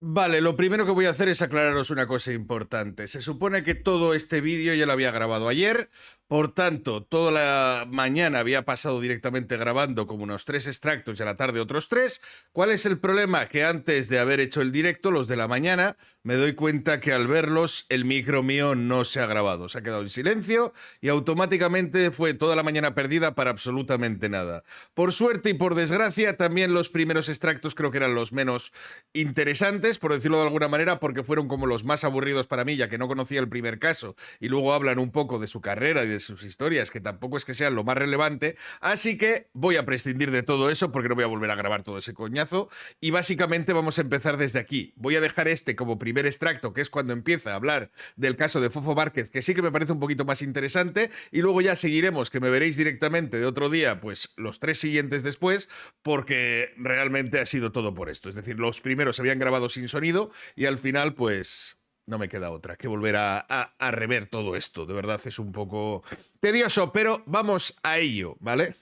Vale, lo primero que voy a hacer es aclararos una cosa importante. Se supone que todo este vídeo ya lo había grabado ayer, por tanto, toda la mañana había pasado directamente grabando como unos 3 extractos y a la tarde otros 3. ¿Cuál es el problema? Que antes de haber hecho el directo, los de la mañana, me doy cuenta que al verlos el micro mío no se ha grabado, se ha quedado en silencio y automáticamente fue toda la mañana perdida para absolutamente nada. Por suerte y por desgracia, también los primeros extractos creo que eran los menos interesantes, por decirlo de alguna manera, porque fueron como los más aburridos para mí, ya que no conocía el primer caso, y luego hablan un poco de su carrera y de sus historias, que tampoco es que sean lo más relevante, así que voy a prescindir de todo eso porque no voy a volver a grabar todo ese coñazo, y básicamente vamos a empezar desde aquí. Voy a dejar este como primer extracto, que es cuando empieza a hablar del caso de Fofo Márquez, que sí que me parece un poquito más interesante, y luego ya seguiremos, que me veréis directamente de otro día, pues los 3 siguientes después, porque realmente ha sido todo por esto. Es decir, los primeros se habían grabado sin sonido y al final, pues no me queda otra que volver a rever todo esto. De verdad es un poco tedioso, pero vamos a ello, ¿vale?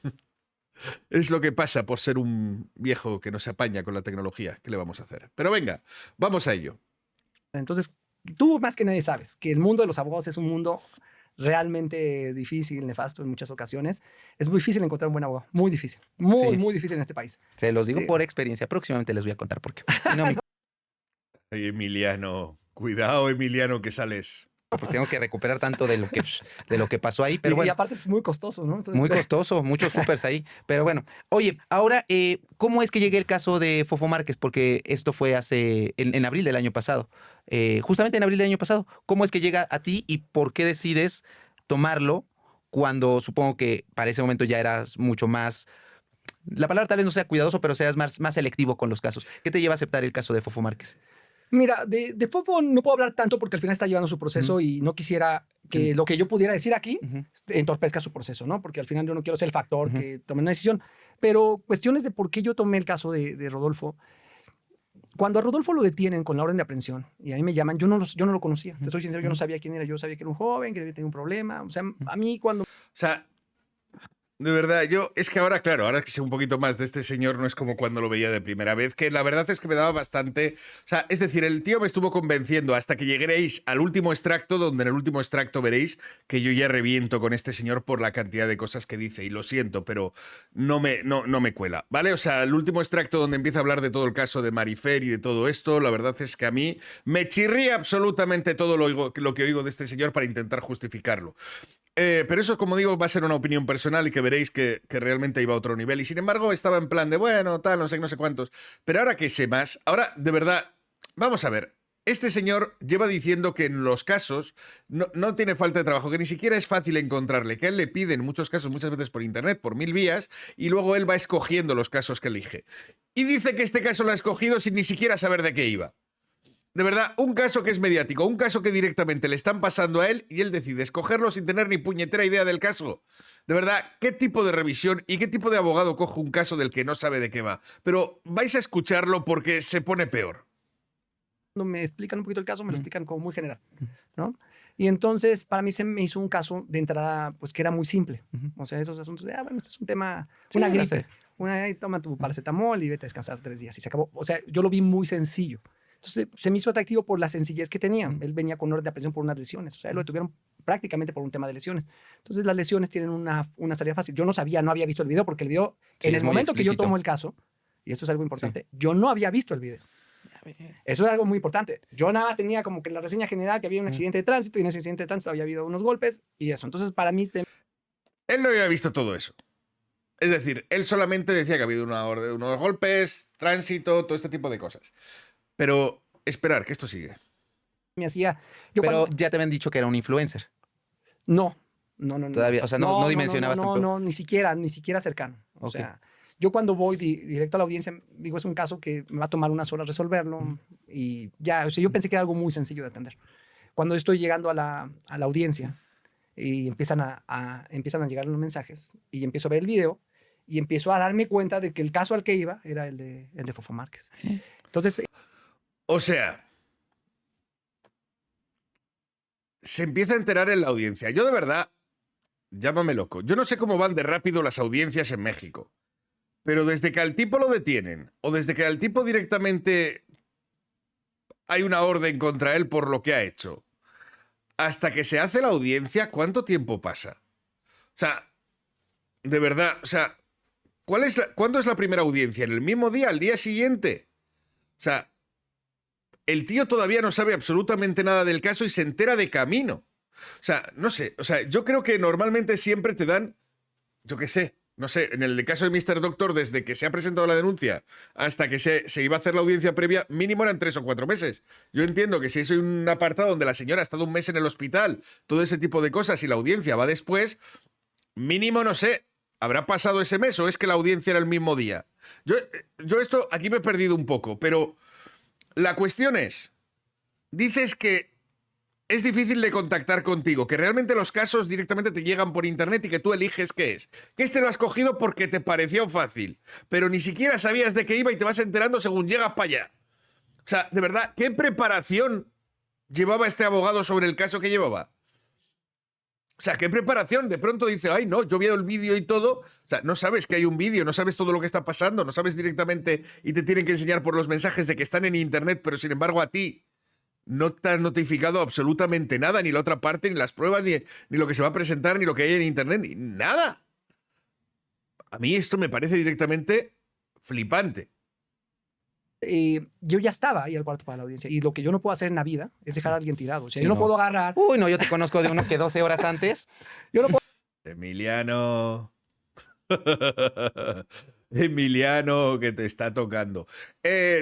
Es lo que pasa por ser un viejo que no se apaña con la tecnología. ¿Qué le vamos a hacer? Pero venga, vamos a ello. Entonces, tú más que nadie sabes que el mundo de los abogados es un mundo realmente difícil, nefasto en muchas ocasiones. Es muy difícil encontrar un buen abogado, muy difícil, Sí, muy difícil en este país. se los digo Eh, por experiencia. Próximamente les voy a contar por qué. Y no, Ay, Emiliano, cuidado, Emiliano, que sales. porque tengo que recuperar tanto de lo que pasó ahí, pero y bueno, aparte es muy costoso, ¿no? muy costoso, muchos supers ahí. Pero bueno, oye, ahora, ¿cómo es que llegue el caso de Fofo Márquez? Porque esto fue en abril del año pasado. Justamente en abril del año pasado. ¿Cómo es que llega a ti y por qué decides tomarlo cuando supongo que para ese momento ya eras mucho más, la palabra tal vez no sea cuidadoso, pero seas más selectivo con los casos? ¿Qué te lleva a aceptar el caso de Fofo Márquez? Mira, de Fofo no puedo hablar tanto porque al final está llevando su proceso y no quisiera que lo que yo pudiera decir aquí Ujú, entorpezca su proceso, ¿no? Porque al final yo no quiero ser el factor ujú, que tome una decisión. Pero cuestiones de por qué yo tomé el caso de Rodolfo. Cuando a Rodolfo lo detienen con la orden de aprehensión y a mí me llaman, yo no lo conocía. Te soy sincero, yo no sabía quién era. Yo sabía que era un joven, que había tenido un problema. O sea, a mí cuando O sea, de verdad, es que ahora, claro, ahora que sé un poquito más de este señor, no es como cuando lo veía de primera vez, que la verdad es que me daba bastante. O sea, es decir, el tío me estuvo convenciendo hasta que lleguéis al último extracto, donde en el último extracto veréis que yo ya reviento con este señor por la cantidad de cosas que dice, y lo siento, pero no me cuela, ¿vale? O sea, el último extracto donde empieza a hablar de todo el caso de Marifer y de todo esto, la verdad es que a mí me chirría absolutamente todo lo que oigo de este señor para intentar justificarlo. Pero eso, como digo, va a ser una opinión personal y que veréis que realmente iba a otro nivel. Y sin embargo, estaba en plan de, bueno, tal, no sé cuántos. Pero ahora que sé más, ahora, de verdad, vamos a ver. Este señor lleva diciendo que en los casos no tiene falta de trabajo, que ni siquiera es fácil encontrarle, que a él le piden en muchos casos, muchas veces por internet, por 1000 vías, y luego él va escogiendo los casos que elige. Y dice que este caso lo ha escogido sin ni siquiera saber de qué iba. De verdad, un caso que es mediático, un caso que directamente le están pasando a él y él decide escogerlo sin tener ni puñetera idea del caso. De verdad, ¿qué tipo de revisión y qué tipo de abogado coge un caso del que no sabe de qué va? Pero vais a escucharlo porque se pone peor. me explican un poquito el caso, me lo ujú, explican como muy general, ¿no? Y entonces para mí se me hizo un caso de entrada, pues que era muy simple. ujú. O sea, esos asuntos de, bueno, este es un tema, Sí, una lo sé. gripe, toma tu paracetamol y vete a descansar 3 días y se acabó. O sea, yo lo vi muy sencillo. Entonces se me hizo atractivo por la sencillez que tenía. Él venía con orden de aprehensión por unas lesiones. O sea, él lo detuvieron prácticamente por un tema de lesiones. Entonces las lesiones tienen una salida fácil. Yo no sabía, no había visto el video porque el video, Sí, en es el muy momento que yo explícito. tomo el caso, y esto es algo Sí. importante, yo no había visto el video. Eso es algo muy importante. Yo nada más tenía como que la reseña general que había un accidente de tránsito y en ese accidente de tránsito había habido unos golpes y eso. Entonces, para mí, Él no había visto todo eso. Es decir, él solamente decía que había habido unos golpes, tránsito, todo este tipo de cosas. Pero esperar, que esto sigue. me hacía. Yo Pero cuando. ya te habían dicho que era un influencer. No, no, no, no. Todavía, o sea, no dimensionabas No, tampoco. no, ni siquiera cercano. O Ok. sea, yo cuando voy directo a la audiencia, digo, es un caso que me va a tomar unas horas resolverlo y ya, o sea, yo pensé que era algo muy sencillo de atender. Cuando estoy llegando a la audiencia y empiezan a llegar los mensajes y empiezo a ver el video y empiezo a darme cuenta de que el caso al que iba era el de Fofo Márquez. Entonces, O sea, se empieza a enterar en la audiencia. Yo de verdad, llámame loco. Yo no sé cómo van de rápido las audiencias en México. Pero desde que al tipo lo detienen, o desde que al tipo directamente hay una orden contra él por lo que ha hecho, hasta que se hace la audiencia, ¿cuánto tiempo pasa? O sea, de verdad, o sea, ¿cuándo es la primera audiencia? ¿En el mismo día? ¿Al día siguiente? O sea, el tío todavía no sabe absolutamente nada del caso y se entera de camino. O sea, no sé, o sea, yo creo que normalmente siempre te dan, yo qué sé, no sé, en el caso de Mr. Doctor, desde que se ha presentado la denuncia hasta que se iba a hacer la audiencia previa, mínimo eran 3 o 4 meses. Yo entiendo que si es un apartado donde la señora ha estado un mes en el hospital, todo ese tipo de cosas, y la audiencia va después, mínimo, no sé, ¿habrá pasado ese mes o es que la audiencia era el mismo día? Yo esto aquí me he perdido un poco, pero la cuestión es, dices que es difícil de contactar contigo, que realmente los casos directamente te llegan por internet y que tú eliges qué es. Que este lo has cogido porque te pareció fácil, pero ni siquiera sabías de qué iba y te vas enterando según llegas para allá. O sea, de verdad, ¿qué preparación llevaba este abogado sobre el caso que llevaba? O sea, ¿qué preparación? De pronto dice, ay, no, yo vi el vídeo y todo. O sea, no sabes que hay un vídeo, no sabes todo lo que está pasando, no sabes directamente y te tienen que enseñar por los mensajes de que están en internet, pero sin embargo a ti no te han notificado absolutamente nada, ni la otra parte, ni las pruebas, ni lo que se va a presentar, ni lo que hay en internet, ni nada. A mí esto me parece directamente flipante. Yo ya estaba ahí al cuarto para la audiencia y lo que yo no puedo hacer en la vida es dejar a alguien tirado. O sea, yo no puedo agarrar. Uy, no, yo te conozco de uno que 12 horas antes. Yo no puedo. Emiliano. Emiliano, que te está tocando.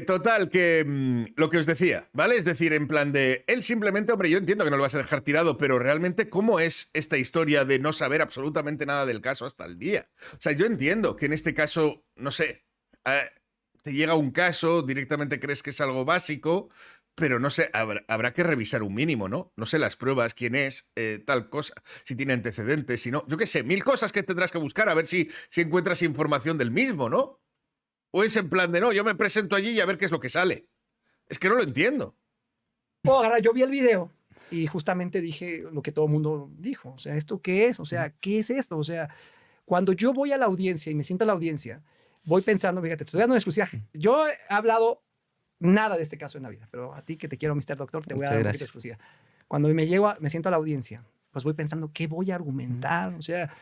Total, que lo que os decía, ¿vale? Es decir, en plan de, él simplemente, hombre, yo entiendo que no lo vas a dejar tirado, pero realmente, ¿cómo es esta historia de no saber absolutamente nada del caso hasta el día? O sea, yo entiendo que en este caso, no sé, te llega un caso, directamente crees que es algo básico, pero no sé, habrá que revisar un mínimo, ¿no? No sé las pruebas, quién es, tal cosa, si tiene antecedentes, si no, yo qué sé, 1000 cosas que tendrás que buscar a ver si encuentras información del mismo, ¿no? O es en plan de, no, yo me presento allí y a ver qué es lo que sale. Es que no lo entiendo. Puedo agarrar. Yo vi el video y justamente dije lo que todo el mundo dijo. O sea, ¿esto qué es? O sea, ¿qué es esto? O sea, cuando yo voy a la audiencia y me siento a la audiencia, voy pensando, fíjate, te estoy dando una exclusiva. Yo he hablado nada de este caso en la vida, pero a ti que te quiero, Mr. Doctor, te voy a dar un poquito de exclusiva. Cuando me siento a la audiencia, pues voy pensando, ¿qué voy a argumentar? O sea,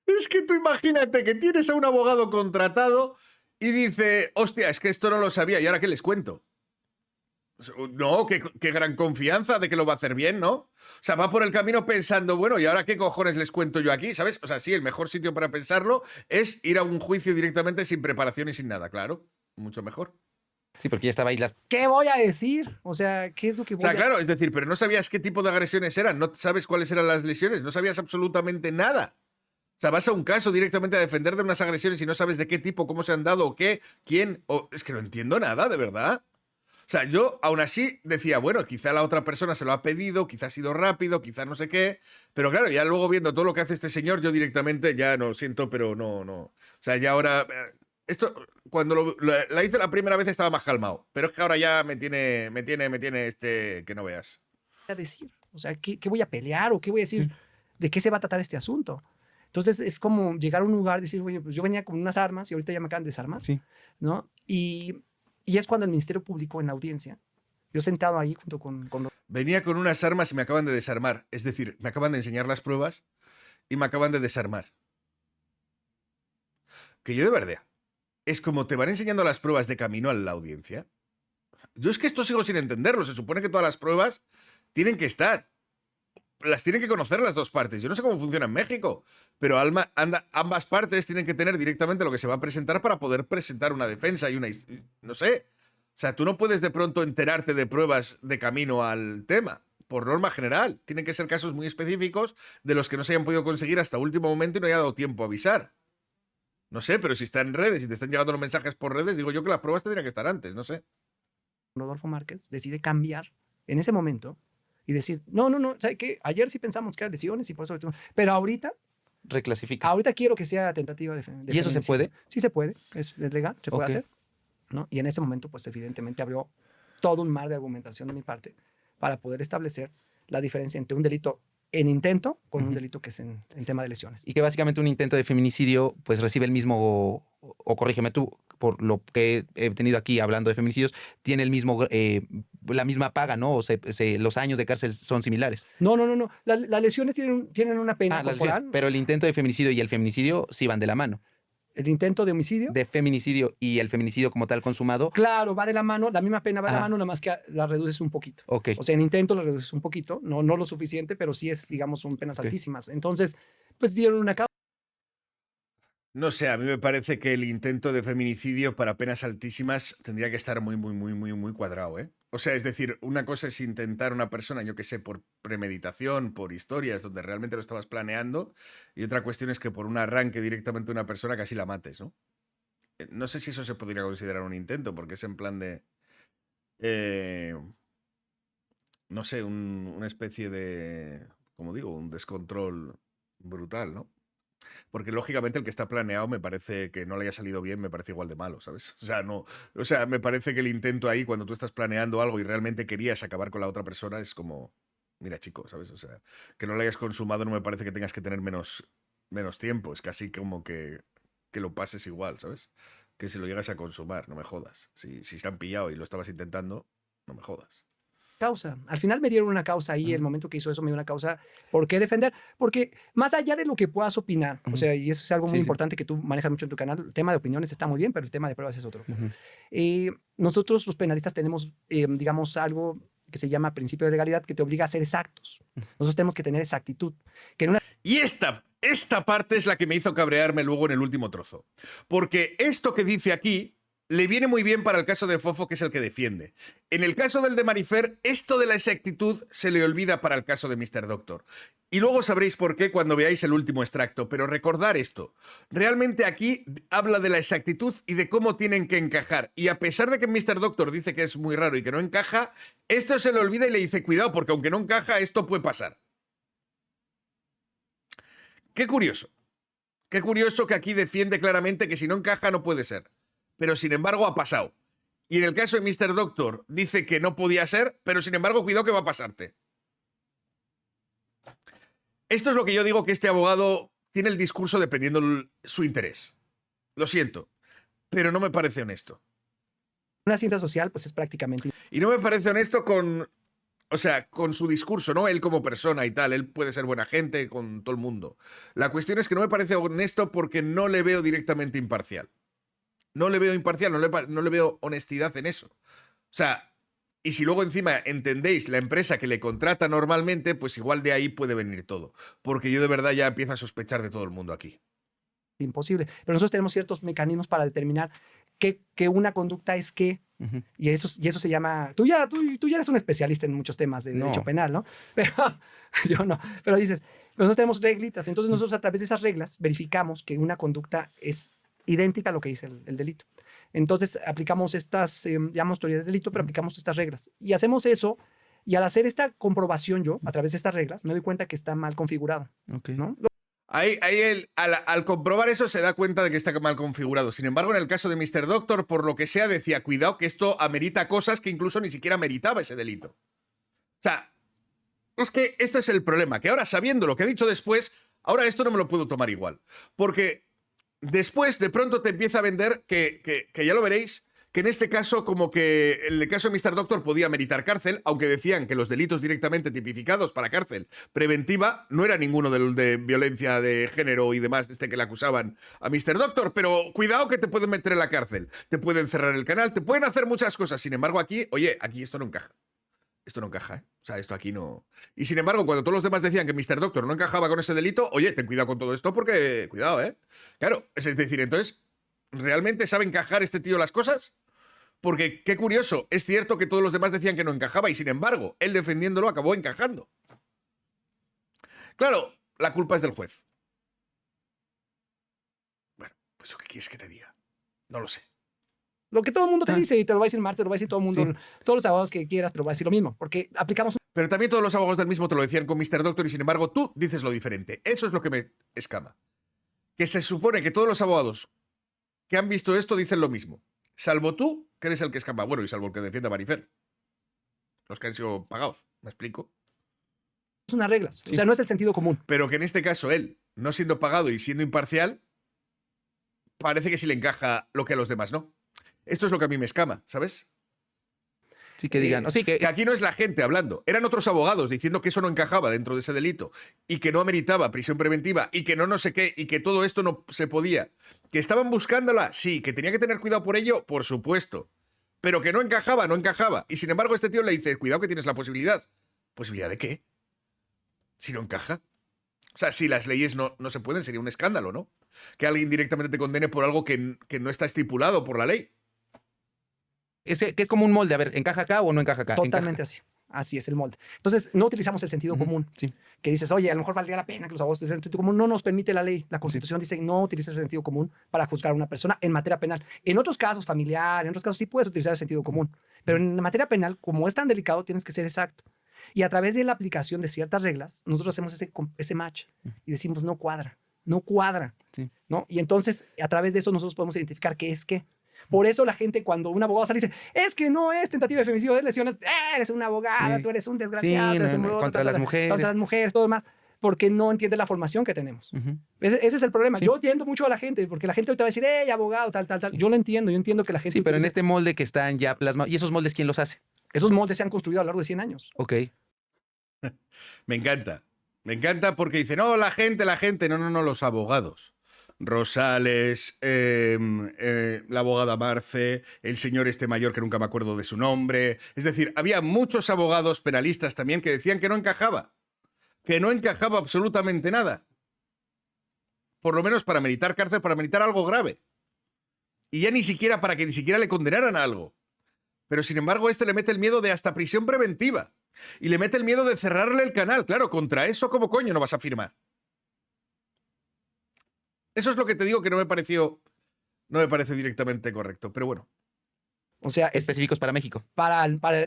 Es que tú imagínate que tienes a un abogado contratado y dice, hostia, es que esto no lo sabía y ahora qué les cuento. No, qué gran confianza de que lo va a hacer bien, ¿no? O sea, va por el camino pensando, bueno, ¿y ahora qué cojones les cuento yo aquí? ¿Sabes? O sea, sí, el mejor sitio para pensarlo es ir a un juicio directamente sin preparación y sin nada, claro. Mucho mejor. Sí, porque ya estaba ahí las... ¿qué voy a decir? O sea, ¿qué es lo que O voy sea, a claro, es decir, pero no sabías qué tipo de agresiones eran, no sabes cuáles eran las lesiones, no sabías absolutamente nada. O sea, vas a un caso directamente a defender de unas agresiones y no sabes de qué tipo, cómo se han dado, o qué, quién, o... Es que no entiendo nada, de verdad. O sea, yo aún así decía, bueno, quizá la otra persona se lo ha pedido, quizá ha sido rápido, quizá no sé qué, pero claro, ya luego viendo todo lo que hace este señor, yo directamente ya no siento, pero no. O sea, ya ahora... Esto, cuando la hice la primera vez estaba más calmado, pero es que ahora ya me tiene que no veas. decir? O sea, ¿qué voy a pelear o qué voy a decir? ¿De qué se va a tratar este asunto? Entonces es como llegar a un lugar y decir, oye, pues yo venía con unas armas y ahorita ya me acaban de desarmar, Sí. ¿no? Y es cuando el Ministerio Público en la audiencia, yo sentado ahí junto con los... Venía con unas armas y me acaban de desarmar. Es decir, me acaban de enseñar las pruebas y me acaban de desarmar. Que yo de verdad, es como te van enseñando las pruebas de camino a la audiencia. Yo es que esto sigo sin entenderlo. Se supone que todas las pruebas tienen que estar. Las tienen que conocer las dos partes. Yo no sé cómo funciona en México, pero ambas partes tienen que tener directamente lo que se va a presentar para poder presentar una defensa y una... No sé. O sea, tú no puedes de pronto enterarte de pruebas de camino al tema. Por norma general. Tienen que ser casos muy específicos de los que no se hayan podido conseguir hasta último momento y no haya dado tiempo a avisar. No sé, pero si está en redes y te están llegando los mensajes por redes, digo yo que las pruebas tendrían que estar antes, no sé. Rodolfo Márquez decide cambiar en ese momento y decir, no, ¿sabes qué? Ayer sí pensamos que eran lesiones y por eso... Pero ahorita Reclasifica. quiero que sea tentativa de ¿Y eso se puede? Sí se puede, es legal, se puede Ok. hacer, ¿no? Y en ese momento, pues evidentemente abrió todo un mar de argumentación de mi parte para poder establecer la diferencia entre un delito en intento con un delito que es en tema de lesiones. Y que básicamente un intento de feminicidio pues recibe el mismo, o corrígeme tú, por lo que he tenido aquí hablando de feminicidios, tiene el mismo, la misma paga, ¿no? Los años de cárcel son similares. No, no, no, no. Las lesiones tienen una pena Las lesiones, corporal. pero el intento de feminicidio y el feminicidio sí van de la mano. El intento de homicidio. De feminicidio y el feminicidio como tal consumado. Claro, va de la mano, la misma pena va de la Ajá. mano, nada más que la reduces un poquito. Ok. O sea, en intento la reduces un poquito, no lo suficiente, pero sí es, digamos, son penas Ok. altísimas. Entonces, pues dieron una causa. No sé, a mí me parece que el intento de feminicidio para penas altísimas tendría que estar muy, muy, muy, muy, muy cuadrado, ¿eh? O sea, es decir, una cosa es intentar a una persona, yo que sé, por premeditación, por historias, donde realmente lo estabas planeando, y otra cuestión es que por un arranque directamente a una persona casi la mates, ¿no? No sé si eso se podría considerar un intento, porque es en plan de... no sé, una especie de... como digo, un descontrol brutal, ¿no? Porque lógicamente el que está planeado me parece que no le haya salido bien, me parece igual de malo, ¿sabes? O sea, no, o sea, me parece que el intento ahí, cuando tú estás planeando algo y realmente querías acabar con la otra persona, es como, mira, chico, ¿sabes? O sea, que no lo hayas consumado no me parece que tengas que tener menos tiempo, es casi como que lo pases igual, ¿sabes? Que si lo llegas a consumar, no me jodas. Si te han pillado y lo estabas intentando, no me jodas. Causa. Al final me dieron una causa ahí, el momento que hizo eso me dio una causa. ¿Por qué defender? Porque más allá de lo que puedas opinar, o sea, y eso es algo muy importante que tú manejas mucho en tu canal, el tema de opiniones está muy bien, pero el tema de pruebas es otro. Nosotros los penalistas tenemos, digamos, algo que se llama principio de legalidad que te obliga a ser exactos. Nosotros tenemos que tener exactitud. Que en una... Y esta parte es la que me hizo cabrearme luego en el último trozo. Porque esto que dice aquí le viene muy bien para el caso de Fofo, que es el que defiende. En el caso del de Marifer, esto de la exactitud se le olvida para el caso de Mr. Doctor. Y luego sabréis por qué cuando veáis el último extracto, pero recordar esto. Realmente aquí habla de la exactitud y de cómo tienen que encajar. Y a pesar de que Mr. Doctor dice que es muy raro y que no encaja, esto se le olvida y le dice, cuidado, porque aunque no encaja, esto puede pasar. Qué curioso. Qué curioso que aquí defiende claramente que si no encaja no puede ser. Pero sin embargo ha pasado. Y en el caso de Mr. Doctor dice que no podía ser, pero sin embargo cuidado que va a pasarte. Esto es lo que yo digo, que este abogado tiene el discurso dependiendo su interés. Lo siento, pero no me parece honesto. Una ciencia social, pues es prácticamente... Y no me parece honesto con... O sea, con su discurso, ¿no? Él como persona y tal, él puede ser buena gente con todo el mundo. La cuestión es que no me parece honesto porque no le veo directamente imparcial. No le veo imparcial, no le veo honestidad en eso. O sea, y si luego encima entendéis la empresa que le contrata normalmente, pues igual de ahí puede venir todo. Porque yo de verdad ya empiezo a sospechar de todo el mundo aquí. Imposible. Pero nosotros tenemos ciertos mecanismos para determinar que una conducta es qué. Y eso se llama... Tú ya eres un especialista en muchos temas de derecho penal, ¿no? Pero yo no. Pero dices, nosotros tenemos reglitas. Entonces nosotros a través de esas reglas verificamos que una conducta es idéntica a lo que dice el delito. Entonces aplicamos estas, llamamos teoría del delito, pero aplicamos estas reglas. Y hacemos eso, y al hacer esta comprobación yo, a través de estas reglas, me doy cuenta que está mal configurado. ¿No? Ahí al comprobar eso se da cuenta de que está mal configurado. Sin embargo, en el caso de Mr. Doctor, por lo que sea, decía, cuidado que esto amerita cosas que incluso ni siquiera meritaba ese delito. O sea, es que esto es el problema, que ahora sabiendo lo que he dicho después, ahora esto no me lo puedo tomar igual. Porque después de pronto te empieza a vender que ya lo veréis, que en este caso, como que en el caso de Mr. Doctor podía meritar cárcel, aunque decían que los delitos directamente tipificados para cárcel preventiva no era ninguno de violencia de género y demás de que le acusaban a Mr. Doctor, pero cuidado que te pueden meter en la cárcel, te pueden cerrar el canal, te pueden hacer muchas cosas. Sin embargo, aquí, oye, aquí esto no encaja. Esto no encaja, ¿eh? O sea, esto aquí no... Y sin embargo, cuando todos los demás decían que Mr. Doctor no encajaba con ese delito, oye, ten cuidado con todo esto porque... Cuidado, ¿eh? Claro, es decir, entonces, ¿realmente sabe encajar este tío las cosas? Porque, qué curioso, es cierto que todos los demás decían que no encajaba y sin embargo, él defendiéndolo acabó encajando. Claro, la culpa es del juez. Bueno, pues ¿qué quieres que te diga? No lo sé. Lo que todo el mundo te dice, y te lo va a decir Marta, te lo va a decir todo el mundo, todos los abogados que quieras te lo va a decir lo mismo, porque aplicamos... Pero también todos los abogados del mismo te lo decían con Mr. Doctor y sin embargo tú dices lo diferente. Eso es lo que me escama. Que se supone que todos los abogados que han visto esto dicen lo mismo. Salvo tú, que eres el que escapa. Bueno, y salvo el que defiende a Marifer. Los que han sido pagados. ¿Me explico? Son unas reglas. O sea, no es el sentido común. Pero que en este caso él, no siendo pagado y siendo imparcial, parece que sí le encaja lo que a los demás no. Esto es lo que a mí me escama, ¿sabes? Sí, que digan. Sí, Que aquí no es la gente hablando. Eran otros abogados diciendo que eso no encajaba dentro de ese delito y que no ameritaba prisión preventiva y que no sé qué y que todo esto no se podía. ¿Que estaban buscándola? Sí. ¿Que tenía que tener cuidado por ello? Por supuesto. Pero que no encajaba, no encajaba. Y sin embargo este tío le dice, cuidado que tienes la posibilidad. ¿Posibilidad de qué? Si no encaja. O sea, si las leyes no se pueden, sería un escándalo, ¿no? Que alguien directamente te condene por algo que no está estipulado por la ley. que es como un molde. A ver, ¿encaja acá o no encaja acá? Totalmente Encaja. así. Así es el molde. Entonces, no utilizamos el sentido común. Sí. Que dices, oye, a lo mejor valdría la pena que los abogados utilicen el sentido común. No nos permite la ley. La Constitución dice no utilices el sentido común para juzgar a una persona en materia penal. En otros casos, familiar, en otros casos sí puedes utilizar el sentido común. Pero en materia penal, como es tan delicado, tienes que ser exacto. Y a través de la aplicación de ciertas reglas, nosotros hacemos ese match y decimos, no cuadra, no cuadra. Sí. ¿No? Y entonces, a través de eso, nosotros podemos identificar qué es qué. Por eso la gente, cuando un abogado sale y dice, es que no es tentativa de femicidio, es lesiones, eres una abogada, Sí. tú eres un desgraciado, Sí, tú eres un no, bruto, contra las mujeres. contra las mujeres, todo demás, porque no entiende la formación que tenemos. Ese es el problema. Sí. Yo entiendo mucho a la gente, porque la gente ahorita va a decir, abogado, tal. Sí. Yo lo entiendo, yo entiendo que la gente... Sí, pero en utiliza- este molde que están ya plasmados. ¿Y esos moldes quién los hace? Esos moldes se han construido a lo largo de 100 años. Ok. Me encanta. Me encanta porque dice, no, la gente. No, los abogados. Rosales, la abogada Marce, el señor este mayor que nunca me acuerdo de su nombre. Es decir, había muchos abogados penalistas también que decían que no encajaba. Que no encajaba absolutamente nada. Por lo menos para meritar cárcel, para meritar algo grave. Y ya ni siquiera para que ni siquiera le condenaran a algo. Pero sin embargo, este le mete el miedo de hasta prisión preventiva. Y le mete el miedo de cerrarle el canal. Claro, contra eso, ¿cómo coño no vas a firmar? Eso es lo que te digo que no me pareció directamente correcto. Pero bueno. O sea, Específicos para México.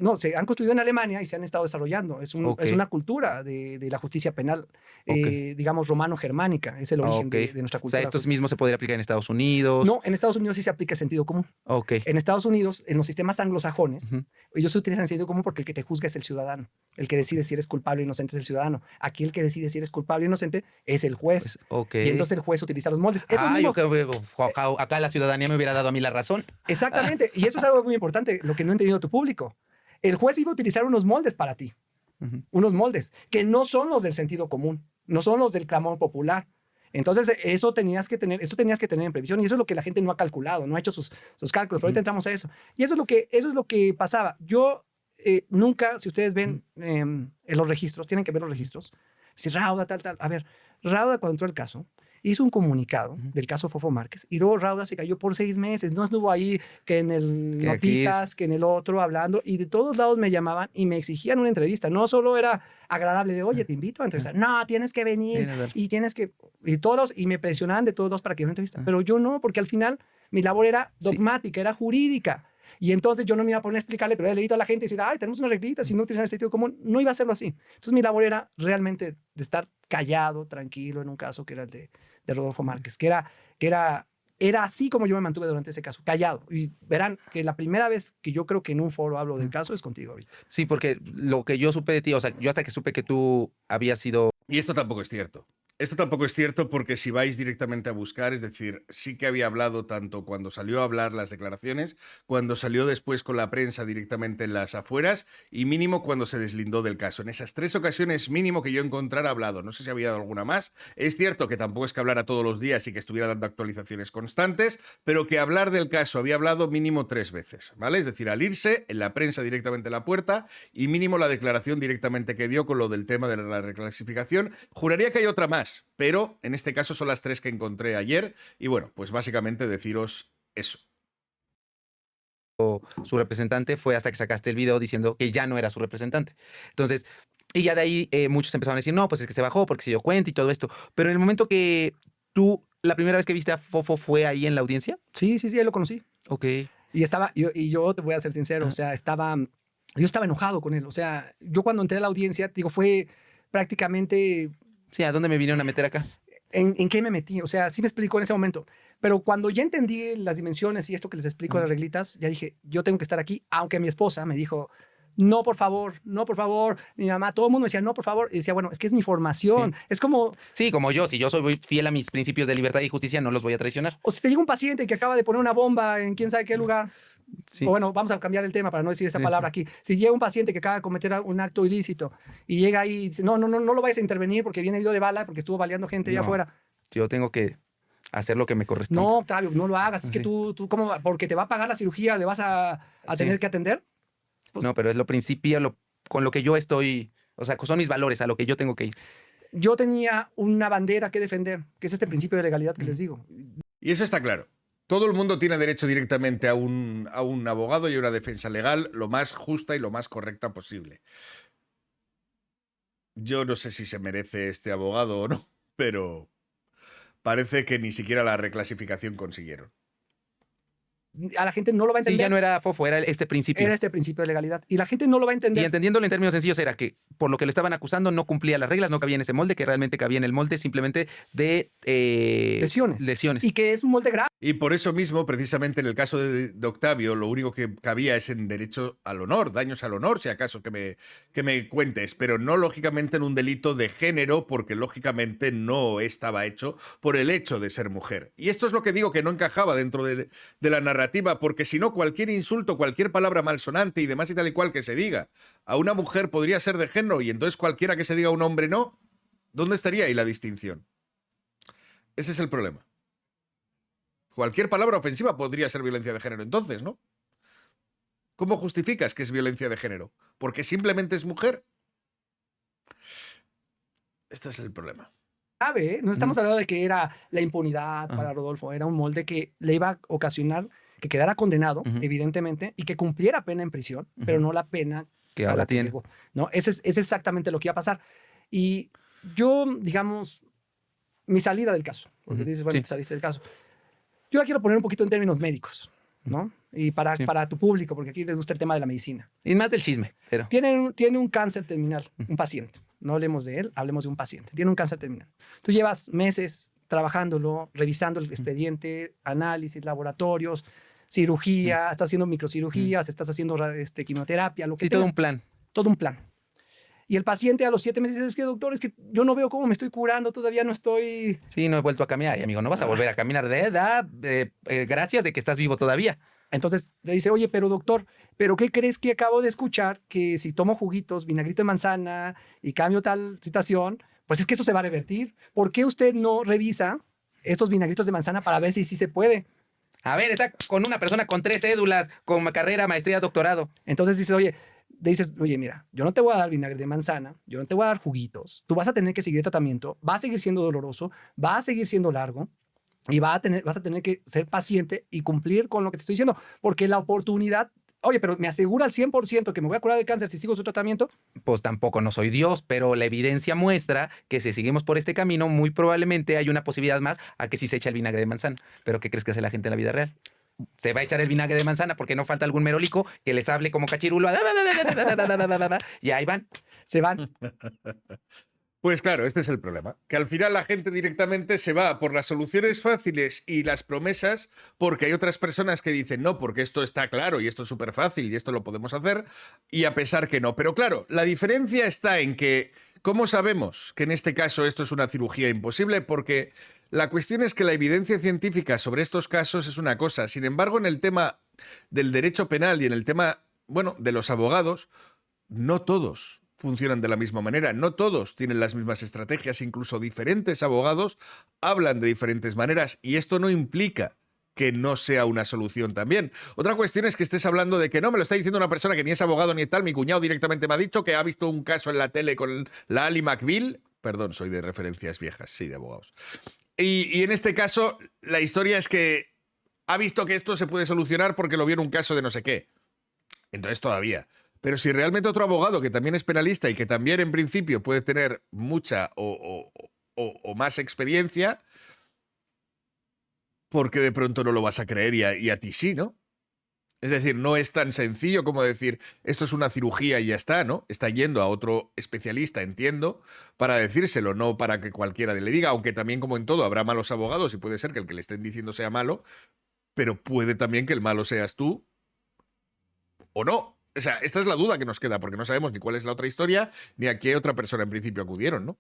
no, se han construido en Alemania y se han estado desarrollando. Es Ok. una cultura de la justicia penal, Ok. digamos, romano-germánica. Es el origen Ok. de nuestra O cultura. sea, estos mismos se podría aplicar en Estados Unidos. No, en Estados Unidos sí se aplica el sentido común. Ok. En Estados Unidos, en los sistemas anglosajones, Ujú. ellos utilizan el sentido común porque el que te juzga es el ciudadano. El que decide si eres culpable o inocente es el ciudadano. Aquí el que decide si eres culpable o inocente es el juez. Pues, ok. Y entonces el juez utiliza los moldes. Eso mismo- yo creo que acá la ciudadanía me hubiera dado a mí la razón. Exactamente. Y eso es algo muy importante, lo que no ha entendido tu público. El juez iba a utilizar unos moldes para ti. Ujú. Unos moldes que no son los del sentido común, no son los del clamor popular. Entonces, eso tenías que tener en previsión y eso es lo que la gente no ha calculado, no ha hecho sus cálculos, pero ahorita entramos a eso. Y eso es lo que pasaba. Yo nunca, si ustedes ven en los registros, tienen que ver los registros, si Rauda, tal. A ver, Rauda cuando entró el caso, hizo un comunicado del caso Fofo Márquez y luego Rauda se cayó por 6 meses. No estuvo ahí que en el Que aquí Notitas, que en el otro hablando y de todos lados me llamaban y me exigían una entrevista. No solo era agradable de, oye, te invito a entrevistar. No, tienes que venir Viene a ver. y tienes que... Y me presionaban de todos lados para que yo una entrevista. Pero yo no, porque al final mi labor era dogmática, era jurídica. Y entonces yo no me iba a poner a explicarle, pero el delito a la gente y decir, ay, tenemos una reglita, si no utilizan el sentido común, no iba a hacerlo así. Entonces mi labor era realmente de estar callado, tranquilo en un caso que era el de Rodolfo Márquez, que era así como yo me mantuve durante ese caso, callado. Y verán que la primera vez que yo creo que en un foro hablo del caso es contigo ahorita. Sí, porque lo que yo supe de ti, o sea, yo hasta que supe que tú habías sido... Y esto tampoco es cierto. Esto tampoco es cierto porque si vais directamente a buscar, es decir, sí que había hablado tanto cuando salió a hablar las declaraciones, cuando salió después con la prensa directamente en las afueras y mínimo cuando se deslindó del caso. En esas 3 ocasiones mínimo que yo encontrara hablado. No sé si había dado alguna más. Es cierto que tampoco es que hablara todos los días y que estuviera dando actualizaciones constantes, pero que hablar del caso había hablado mínimo 3 veces, ¿vale? Es decir, al irse, en la prensa directamente en la puerta y mínimo la declaración directamente que dio con lo del tema de la reclasificación. Juraría que hay otra más. Pero en este caso son las 3 que encontré ayer y bueno, pues básicamente deciros eso. Su representante fue hasta que sacaste el video diciendo que ya no era su representante. Entonces, y ya de ahí muchos empezaron a decir, no, pues es que se bajó porque se dio cuenta y todo esto. Pero en el momento que tú, la primera vez que viste a Fofo fue ahí en la audiencia. Sí, ahí lo conocí. Ok. Y yo te voy a ser sincero, o sea, yo estaba enojado con él. O sea, yo cuando entré a la audiencia, digo, fue prácticamente... Sí, ¿a dónde me vinieron a meter acá? ¿En qué me metí? O sea, sí me explicó en ese momento. Pero cuando ya entendí las dimensiones y esto que les explico de las reglitas, ya dije, yo tengo que estar aquí, aunque mi esposa me dijo, no, por favor, no, por favor. Mi mamá, todo el mundo decía, no, por favor. Y decía, bueno, es que es mi formación. Sí. Es como, Sí, como yo, si yo soy muy fiel a mis principios de libertad y justicia, no los voy a traicionar. o si te llega un paciente que acaba de poner una bomba en quién sabe qué lugar. Sí. O bueno, vamos a cambiar el tema para no decir esa Sí, palabra aquí. Si llega un paciente que acaba de cometer un acto ilícito y llega ahí y dice, no, no, no, no lo vayas a intervenir porque viene herido de bala, porque estuvo baleando gente allá No. afuera. Yo tengo que hacer lo que me corresponde. No, Octavio, no lo hagas. Es que Sí. tú ¿cómo? Porque te va a pagar la cirugía, le vas a Sí. tener que atender. No, pero es lo principio, con lo que yo estoy, o sea, son mis valores, a lo que yo tengo que ir. Yo tenía una bandera que defender, que es este principio de legalidad que les digo. Y eso está claro. Todo el mundo tiene derecho directamente a un abogado y a una defensa legal lo más justa y lo más correcta posible. Yo no sé si se merece este abogado o no, pero parece que ni siquiera la reclasificación consiguieron. A la gente no lo va a Sí, entender. ya no era fofo, era este principio. Era este principio de legalidad. Y la gente no lo va a Y entender. entendiéndolo en términos sencillos era que por lo que le estaban acusando no cumplía las reglas, no cabía en ese molde, que realmente cabía en el molde simplemente de Lesiones. Y que es un molde grave. Y por eso mismo, precisamente en el caso de Octavio, lo único que cabía es en derecho al honor, daños al honor, si acaso que me cuentes, pero no lógicamente en un delito de género, porque lógicamente no estaba hecho por el hecho de ser mujer. Y esto es lo que digo que no encajaba dentro de la narrativa, porque si no, cualquier insulto, cualquier palabra malsonante y demás y tal y cual que se diga a una mujer podría ser de género, y entonces cualquiera que se diga a un hombre no, ¿dónde estaría ahí la distinción? Ese es el problema. Cualquier palabra ofensiva podría ser violencia de género, entonces, ¿no? ¿Cómo justificas que es violencia de género? ¿Porque simplemente es mujer? Este es el problema. Grave, ¿eh? No estamos hablando de que era la impunidad para Rodolfo, era un molde que le iba a ocasionar que quedara condenado, evidentemente, y que cumpliera pena en prisión, pero no la pena que a ahora la que tiene. llegó, ¿no? Ese es exactamente lo que iba a pasar. Y yo, digamos, mi salida del caso, porque dices, bueno, Sí. te saliste del caso. Yo la quiero poner un poquito en términos médicos, ¿no? Y Sí. para tu público, porque aquí les gusta el tema de la medicina. Y más del chisme, pero. Tiene un cáncer terminal, un paciente. No hablemos de él, hablemos de un paciente. Tiene un cáncer terminal. Tú llevas meses trabajándolo, revisando el expediente, análisis, laboratorios, cirugía, estás haciendo microcirugías, estás haciendo quimioterapia, lo que Sí, todo tenga. un plan. Todo un plan. Y el paciente a los 7 meses dice, es que doctor, es que yo no veo cómo me estoy curando, todavía no estoy... Sí, no he vuelto a caminar. Y amigo, no vas a volver a caminar de edad. Gracias de que estás vivo todavía. Entonces le dice, oye, pero doctor, ¿pero qué crees que acabo de escuchar? Que si tomo juguitos, vinagrito de manzana y cambio tal situación, pues es que eso se va a revertir. ¿Por qué usted no revisa estos vinagritos de manzana para ver si sí se puede? A ver, está con una persona con 3 cédulas, con carrera, maestría, doctorado. Entonces dices, oye, mira, yo no te voy a dar vinagre de manzana, yo no te voy a dar juguitos, tú vas a tener que seguir el tratamiento, va a seguir siendo doloroso, va a seguir siendo largo y vas a tener que ser paciente y cumplir con lo que te estoy diciendo, porque la oportunidad, oye, pero me asegura al 100% que me voy a curar del cáncer si sigo su tratamiento. Pues tampoco no soy Dios, pero la evidencia muestra que si seguimos por este camino, muy probablemente hay una posibilidad más a que sí se echa el vinagre de manzana. ¿Pero qué crees que hace la gente en la vida real? Se va a echar el vinagre de manzana porque no falta algún merolico que les hable como cachirulo. Y ahí van. Se van. Pues claro, este es el problema. Que al final la gente directamente se va por las soluciones fáciles y las promesas porque hay otras personas que dicen no, porque esto está claro y esto es súper fácil y esto lo podemos hacer, y a pesar que no. Pero claro, la diferencia está en que, ¿cómo sabemos que en este caso esto es una cirugía imposible? Porque la cuestión es que la evidencia científica sobre estos casos es una cosa. Sin embargo, en el tema del derecho penal y en el tema, bueno, de los abogados, no todos funcionan de la misma manera, no todos tienen las mismas estrategias, incluso diferentes abogados hablan de diferentes maneras, y esto no implica que no sea una solución también. Otra cuestión es que estés hablando de que no, me lo está diciendo una persona que ni es abogado ni tal, mi cuñado directamente me ha dicho que ha visto un caso en la tele con la Ali McBeal, perdón, soy de referencias viejas, sí, de abogados. Y en este caso, la historia es que ha visto que esto se puede solucionar porque lo vio en un caso de no sé qué. Entonces todavía. Pero si realmente otro abogado que también es penalista y que también en principio puede tener mucha o más experiencia, ¿por qué de pronto no lo vas a creer y a ti sí, ¿no? Es decir, no es tan sencillo como decir esto es una cirugía y ya está, ¿no? Está yendo a otro especialista, entiendo, para decírselo, no para que cualquiera le diga, aunque también, como en todo, habrá malos abogados y puede ser que el que le estén diciendo sea malo, pero puede también que el malo seas tú o no. O sea, esta es la duda que nos queda, porque no sabemos ni cuál es la otra historia, ni a qué otra persona en principio acudieron, ¿no?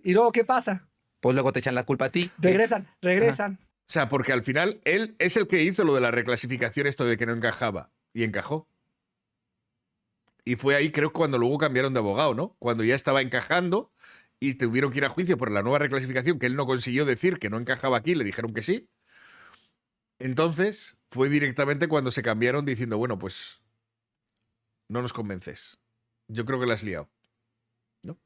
¿Y luego qué pasa? Pues luego te echan la culpa a ti. Regresan. O sea, porque al final él es el que hizo lo de la reclasificación, esto de que no encajaba. Y encajó. Y fue ahí, creo, cuando luego cambiaron de abogado, ¿no? Cuando ya estaba encajando y tuvieron que ir a juicio por la nueva reclasificación, que él no consiguió decir que no encajaba aquí, le dijeron que sí. Entonces, fue directamente cuando se cambiaron diciendo, bueno, pues no nos convences. Yo creo que la has liado. ¿No?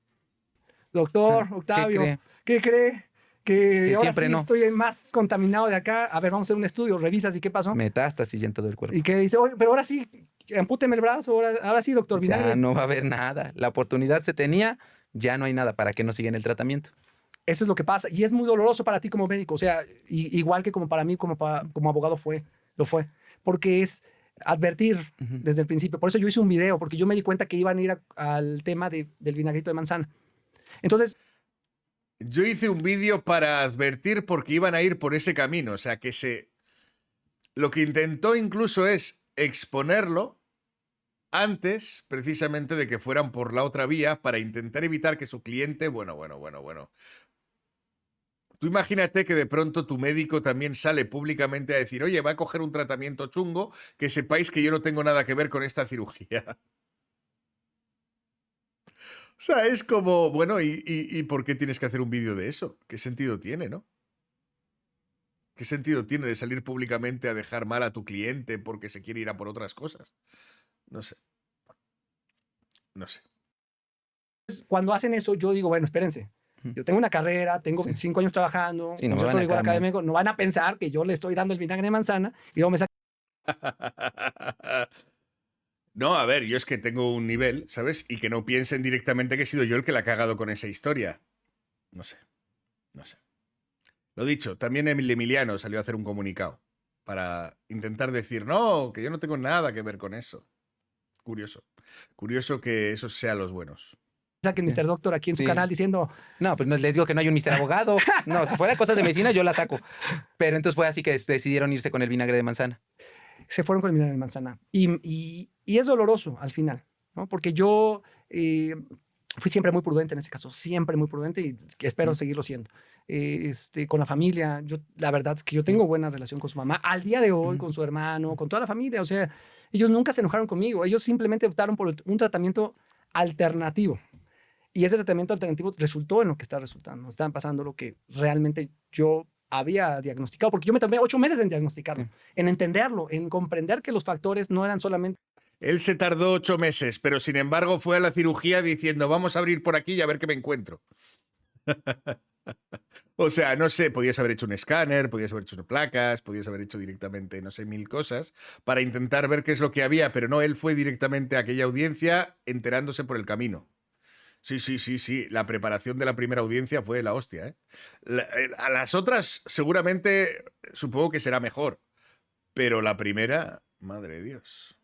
Doctor, ¿Qué Octavio, cree? ¿qué cree? Que ahora siempre sí no. estoy más contaminado de acá. A ver, vamos a hacer un estudio. Revisas y qué pasó. Metástasis en todo el cuerpo. Y que dice, oye, pero ahora sí, ampúteme el brazo. Ahora sí, doctor, vinagre. Ya no va a haber nada. La oportunidad se tenía, ya no hay nada para que no sigan el tratamiento. Eso es lo que pasa. Y es muy doloroso para ti como médico. O sea, igual que como para mí, como abogado lo fue. Porque es advertir desde el principio. Por eso yo hice un video, porque yo me di cuenta que iban a ir al tema del vinagrito de manzana. Entonces, yo hice un vídeo para advertir porque iban a ir por ese camino. O sea, lo que intentó incluso es exponerlo antes, precisamente, de que fueran por la otra vía para intentar evitar que su cliente... Bueno. Tú imagínate que de pronto tu médico también sale públicamente a decir, oye, va a coger un tratamiento chungo, que sepáis que yo no tengo nada que ver con esta cirugía. O sea, es como, bueno, ¿y por qué tienes que hacer un vídeo de eso? ¿Qué sentido tiene, no? ¿Qué sentido tiene de salir públicamente a dejar mal a tu cliente porque se quiere ir a por otras cosas? No sé. No sé. cuando hacen eso, yo digo, bueno, espérense. Yo tengo una carrera, tengo 25 años trabajando, Sí, no con me van cierto a rigor caer mal. académico. No van a pensar que yo le estoy dando el vinagre de manzana y luego me sacan. No, a ver, yo es que tengo un nivel, ¿sabes? Y que no piensen directamente que he sido yo el que la ha cagado con esa historia. No sé. No sé. Lo dicho, también Emiliano salió a hacer un comunicado para intentar decir, no, que yo no tengo nada que ver con eso. Curioso. Curioso que esos sean los buenos. Saquen Mr. Doctor aquí en su Sí. canal diciendo, No, pues no les digo que no hay un mister abogado. No, si fuera cosas de medicina, yo la saco. Pero entonces fue así que decidieron irse con el vinagre de manzana. se fueron con el vinagre de manzana. Y es doloroso al final, ¿no? Porque yo fui siempre muy prudente en ese caso, siempre muy prudente y espero seguirlo siendo. Con la familia, la verdad es que yo tengo buena relación con su mamá, al día de hoy, con su hermano, con toda la familia. O sea, ellos nunca se enojaron conmigo, ellos simplemente optaron por un tratamiento alternativo. Y ese tratamiento alternativo resultó en lo que está resultando. Están pasando lo que realmente yo había diagnosticado, porque yo me tomé 8 meses en diagnosticarlo, en entenderlo, en comprender que los factores no eran solamente... Él se tardó 8 meses, pero sin embargo fue a la cirugía diciendo, vamos a abrir por aquí y a ver qué me encuentro. O sea, no sé, podías haber hecho un escáner, podías haber hecho placas, podías haber hecho directamente, no sé, 1000 cosas para intentar ver qué es lo que había, pero no, él fue directamente a aquella audiencia enterándose por el camino. Sí. La preparación de la primera audiencia fue la hostia, ¿eh? A las otras seguramente supongo que será mejor, pero la primera, madre de Dios.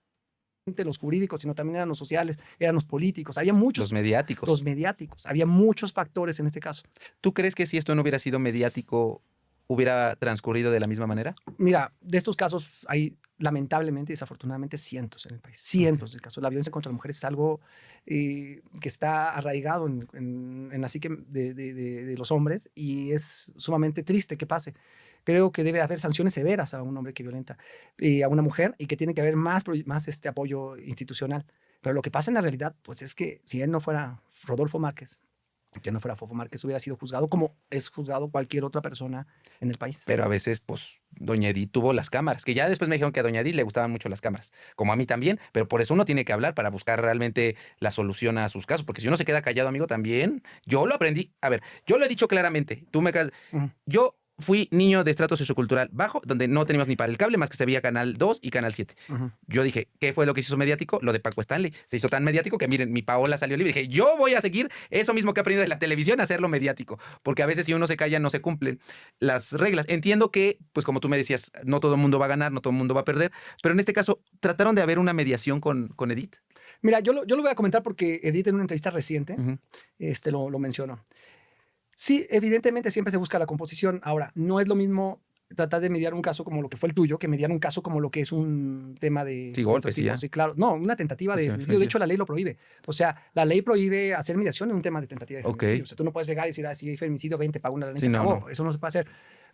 los jurídicos, sino también eran los sociales, eran los políticos, había muchos... Los mediáticos. Los mediáticos, había muchos factores en este caso. ¿Tú crees que si esto no hubiera sido mediático, hubiera transcurrido de la misma manera? Mira, de estos casos hay lamentablemente, desafortunadamente, cientos en el país, cientos de casos. La violencia contra las mujeres es algo que está arraigado en la psique de los hombres y es sumamente triste que pase. Creo que debe haber sanciones severas a un hombre que violenta a una mujer y que tiene que haber más apoyo institucional. Pero lo que pasa en la realidad, pues es que si él no fuera Rodolfo Márquez, que no fuera Fofo Márquez, hubiera sido juzgado como es juzgado cualquier otra persona en el país. Pero a veces, pues, doña Edith tuvo las cámaras, que ya después me dijeron que a doña Edith le gustaban mucho las cámaras, como a mí también, pero por eso uno tiene que hablar para buscar realmente la solución a sus casos, porque si uno se queda callado, amigo, también, yo lo aprendí. A ver, yo lo he dicho claramente, yo fui niño de estrato sociocultural bajo, donde no teníamos ni para el cable, más que se veía Canal 2 y Canal 7. Yo dije, ¿qué fue lo que se hizo mediático? Lo de Paco Stanley. Se hizo tan mediático que, miren, mi Paola salió libre. Dije, yo voy a seguir eso mismo que he aprendido de la televisión, hacerlo mediático. Porque a veces si uno se calla, no se cumplen las reglas. Entiendo que, pues como tú me decías, no todo el mundo va a ganar, no todo el mundo va a perder. Pero en este caso, ¿trataron de haber una mediación con Edith? Mira, yo lo voy a comentar porque Edith en una entrevista reciente lo mencionó. Sí, evidentemente siempre se busca la composición. Ahora, no es lo mismo tratar de mediar un caso como lo que fue el tuyo, que mediar un caso como lo que es un tema de... Sí, golpes, sí, ya. Sí, claro. No, una tentativa de Sí, feminicidio. De ofensiva. hecho, la ley lo prohíbe. O sea, la ley prohíbe hacer mediación en un tema de tentativa de Ok. feminicidio. O sea, tú no puedes llegar y decir, ah, si hay feminicidio, 20, paga una lana y Sí, se no, acabó. no. Eso no se puede hacer.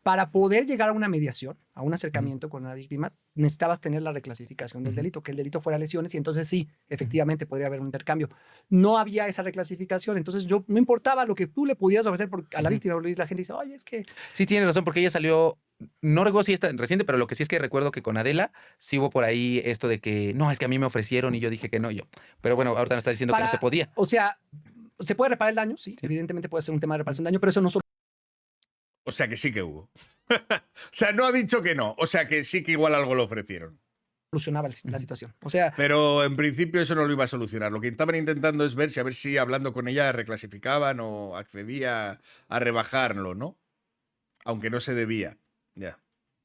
Para poder llegar a una mediación, a un acercamiento con la víctima, necesitabas tener la reclasificación del Ujú. delito, que el delito fuera lesiones, y entonces sí, efectivamente podría haber un intercambio. No había esa reclasificación, entonces yo no importaba lo que tú le pudieras ofrecer a la Ujú. víctima, la gente dice, oye, es que Sí, tienes razón, porque ella salió, no recuerdo si está reciente, pero lo que sí es que recuerdo que con Adela sí hubo por ahí esto de que, no, es que a mí me ofrecieron y yo dije que no, yo. Pero bueno, ahorita nos está diciendo que no se podía. o sea, ¿se puede reparar el daño? Sí, Sí. evidentemente puede ser un tema de reparación de daño, pero eso no O sea que sí que hubo. O sea, no ha dicho que no. O sea que sí que igual algo lo ofrecieron. solucionaba la situación. O sea, Pero en principio eso no lo iba a solucionar. Lo que estaban intentando es ver si a ver si hablando con ella reclasificaban o accedía a rebajarlo, ¿no? Aunque no se debía. Ya.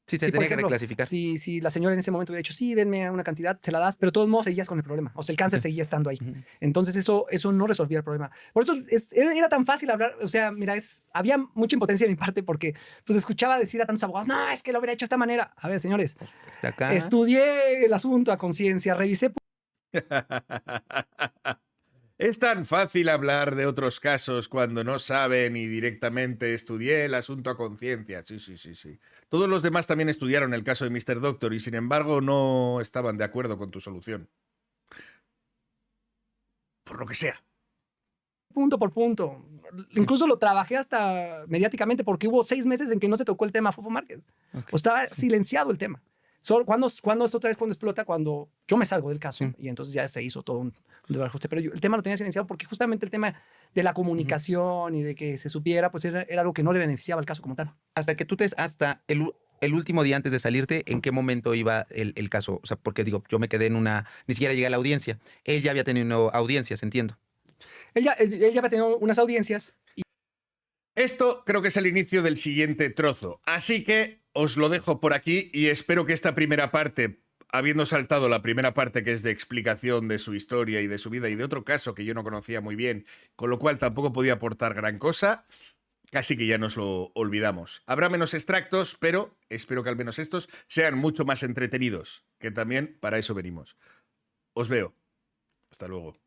Sí, se si, por tenía que ejemplo, reclasificar. si la señora en ese momento hubiera dicho, sí, denme una cantidad, se la das, pero de todos modos seguías con el problema. O sea, el cáncer Ok. seguía estando ahí. Ujú. Entonces eso no resolvía el problema. Por eso era tan fácil hablar. O sea, mira, había mucha impotencia de mi parte porque pues escuchaba decir a tantos abogados, no, es que lo hubiera hecho de esta manera. A ver, señores, Está acá. estudié el asunto a conciencia, revisé. Es tan fácil hablar de otros casos cuando no saben y directamente estudié el asunto a conciencia. Sí, sí, sí, sí. Todos los demás también estudiaron el caso de Mr. Doctor y sin embargo no estaban de acuerdo con tu solución. Por lo que sea. Punto por punto. Sí. Incluso lo trabajé hasta mediáticamente porque hubo 6 meses en que no se tocó el tema Fofo Márquez. Ok. O estaba Sí. silenciado el tema. Cuando es otra vez cuando explota, cuando yo me salgo del caso Sí. y entonces ya se hizo todo un ajuste. Pero el tema lo tenía silenciado porque justamente el tema de la comunicación y de que se supiera, pues era algo que no le beneficiaba al caso como tal. Hasta que hasta el último día antes de salirte, ¿en qué momento iba el caso? O sea, porque digo, yo me quedé ni siquiera llegué a la audiencia. Él ya había tenido audiencias, entiendo. Él ya había tenido unas audiencias. Esto creo que es el inicio del siguiente trozo. Así que os lo dejo por aquí y espero que esta primera parte, habiendo saltado la primera parte que es de explicación de su historia y de su vida y de otro caso que yo no conocía muy bien, con lo cual tampoco podía aportar gran cosa, casi que ya nos lo olvidamos. Habrá menos extractos, pero espero que al menos estos sean mucho más entretenidos, que también para eso venimos. Os veo. Hasta luego.